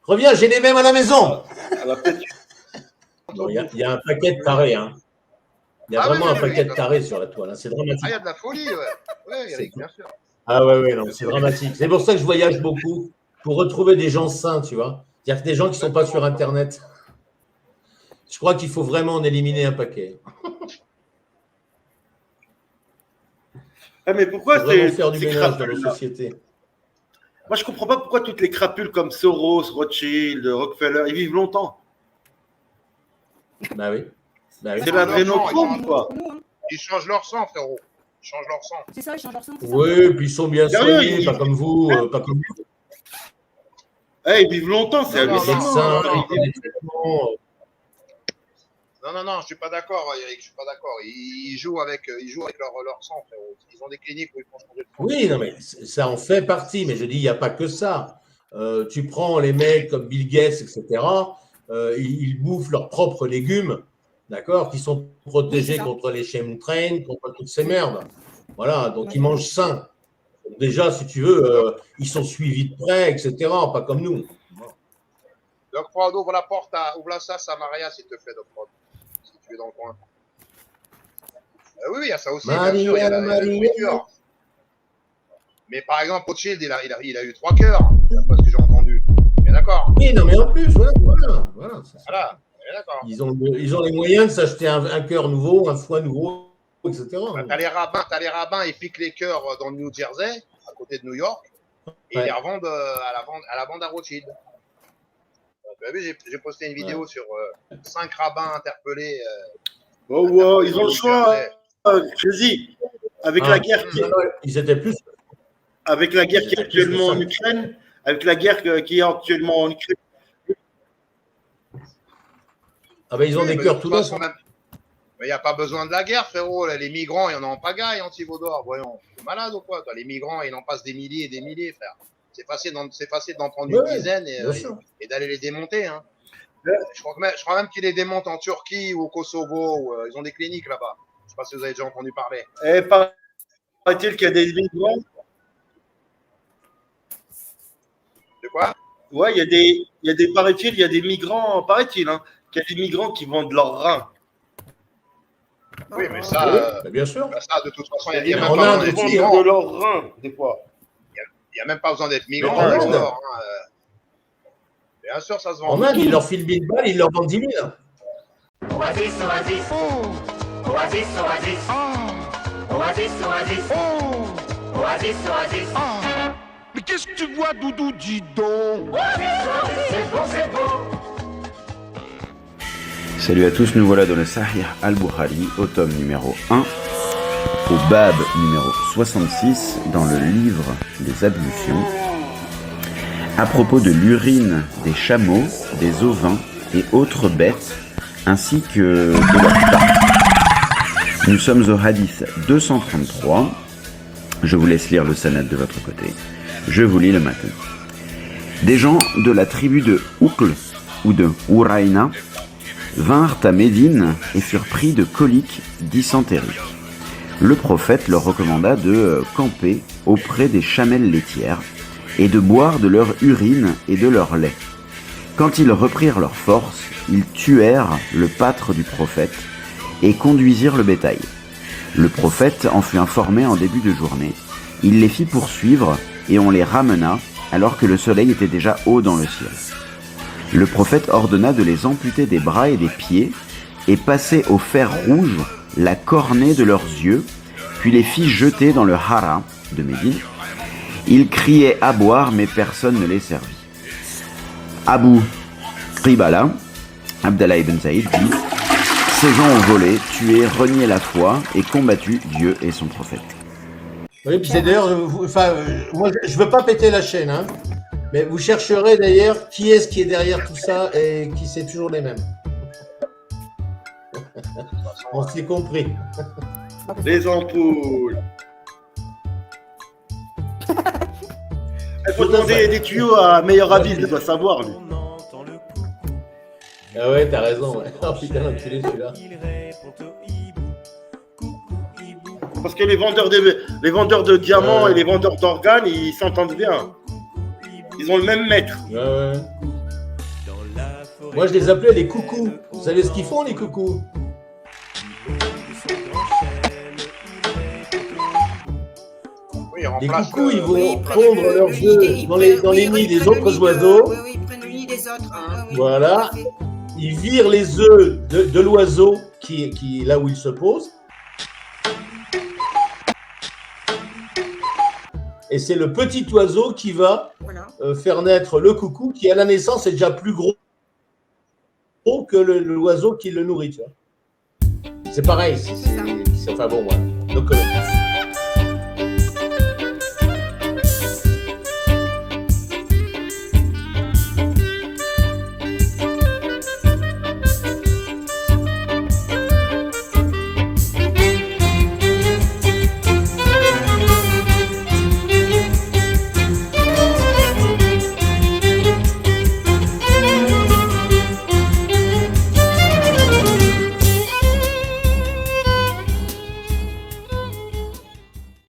Reviens, j'ai les mêmes à la maison. Elle va peut-être. Il y a un paquet de tarés. Hein. Il y a vraiment un paquet de tarés sur la toile. Hein. C'est dramatique. Ah, il y a de la folie, ouais. Oui, Eric, bien sûr. Ah ouais, non, c'est dramatique. C'est pour ça que je voyage beaucoup, pour retrouver des gens sains, tu vois. C'est-à-dire que des gens qui ne sont pas sur Internet. Je crois qu'il faut vraiment en éliminer un paquet. Ah, mais pourquoi c'est faire du ménage dans nos sociétés? Moi, je ne comprends pas pourquoi toutes les crapules comme Soros, Rothschild, Rockefeller, ils vivent longtemps. Bah oui. C'est la vraie notion, quoi. Ils changent leur sang, frérot. Ils changent leur sang. C'est ça, ils changent leur sang. Oui, puis ils sont bien soignés, pas comme vous. Pas comme vous. Ils vivent longtemps, c'est hallucinant. Non, je ne suis pas d'accord, Eric, je suis pas d'accord. Ils jouent avec leur sang, frérot. Ils ont des cliniques où ils font changer de sang. Oui, non, mais ça en fait partie, mais je dis, il n'y a pas que ça. Tu prends les mecs comme Bill Gates, etc., ils bouffent leurs propres légumes, d'accord, qui sont protégés contre les chemtrails, contre toutes ces merdes. Voilà, donc ils mangent sain. Déjà, si tu veux, ils sont suivis de près, etc., pas comme nous. Doc Prod, ouvre la porte, ouvre la sas à Maria, s'il te plaît, Doc Prod. Si tu es dans le coin. Oui, il y a ça aussi, bien sûr, il y a la nourriture. Mais par exemple, Rothschild, il a eu 3 cœurs, d'après ce que j'ai entendu. Mais d'accord. Oui, non, mais en plus, voilà. Voilà, d'accord. Ils ont les moyens de s'acheter un cœur nouveau, un foie nouveau, etc. T'as les rabbins, ils piquent les cœurs dans le New Jersey, à côté de New York, et ils les revendent à la vente à Rothschild. Vous avez vu, j'ai posté une vidéo sur 5 rabbins interpellés. Ils ont le choix. Je dis, avec la guerre ils étaient plus. Avec la guerre qui est actuellement en Ukraine, Ah ben ils ont des cœurs tout neufs. Mais il n'y a pas besoin de la guerre, frérot. Les migrants, ils n'en ont pas gagne, Antivodor. Voyons, t'es malade ou quoi, toi? Les migrants, ils en passent des milliers et des milliers, frère. C'est facile d'en prendre une dizaine et d'aller les démonter. Hein. Je crois même qu'ils les démontent en Turquie ou au Kosovo. Ils ont des cliniques là-bas. Je ne sais pas si vous avez déjà entendu parler. Paraît-il qu'il y a des migrants. De quoi? Ouais, paraît-il, il y a des migrants, paraît-il, hein, qu'il y a des migrants qui vendent leurs reins. Oui, mais ça, bien sûr. Ça, de toute façon, il n'y a même pas besoin d'être migrant. De leurs reins, des fois. Il n'y a même pas besoin d'être migrant. Bien sûr, ça se vend. En Inde, ils leur filent 1000 balles, ils leur vendent 10 000. Oasis, oasis, oh. Oasis, oasis, oh. Oasis, oasis, oh. Oasis, oasis, oh. Mais qu'est-ce que tu vois, Doudou, dis donc? C'est bon, c'est bon. Salut à tous, nous voilà dans le Sahih al-Bukhari, au tome numéro 1, au bab numéro 66, dans le livre des ablutions, à propos de l'urine des chameaux, des ovins et autres bêtes, ainsi que de leur part. Nous sommes au hadith 233, je vous laisse lire le sanad de votre côté, je vous lis le matin. Des gens de la tribu de Oukl, ou de Uraïna, vinrent à Médine et furent pris de coliques dysentériques. Le prophète leur recommanda de camper auprès des chamelles laitières et de boire de leur urine et de leur lait. Quand ils reprirent leur force, ils tuèrent le pâtre du prophète et conduisirent le bétail. Le prophète en fut informé en début de journée. Il les fit poursuivre et on les ramena alors que le soleil était déjà haut dans le ciel. Le prophète ordonna de les amputer des bras et des pieds et passer au fer rouge la cornée de leurs yeux, puis les fit jeter dans le haram de Médine. Ils criaient à boire, mais personne ne les servit. Abu Ribala, Abdallah ibn Saïd, dit « Ces gens ont volé, tué, renié la foi et combattu Dieu et son prophète. » Oui, puis c'est d'ailleurs, moi je veux pas péter la chaîne, hein, mais vous chercherez d'ailleurs qui est-ce qui est derrière tout ça et qui c'est toujours les mêmes. On s'est compris. Les ampoules. Il faut demander des tuyaux à meilleur avis, il doit savoir lui. Ah ouais, t'as raison. Ouais. Oh putain, l'enculé celui-là. Parce que les vendeurs de diamants et les vendeurs d'organes, ils s'entendent bien. Ils ont le même maître. Ouais. Moi, je les appelais les coucous. Vous savez ce qu'ils font, les coucous? Oui, ils Les remplacent coucous, ils vont Oui, pondre leurs œufs dans les nids des autres oiseaux. Oui, ils prennent le nid des autres. Oui, Voilà. tout à fait. Ils virent les œufs de l'oiseau qui est là où il se pose. Et c'est le petit oiseau qui va Voilà. faire naître le coucou qui, à la naissance, est déjà plus gros que l'oiseau qui le nourrit. Tu vois. C'est pareil. Enfin bon, voilà. Donc,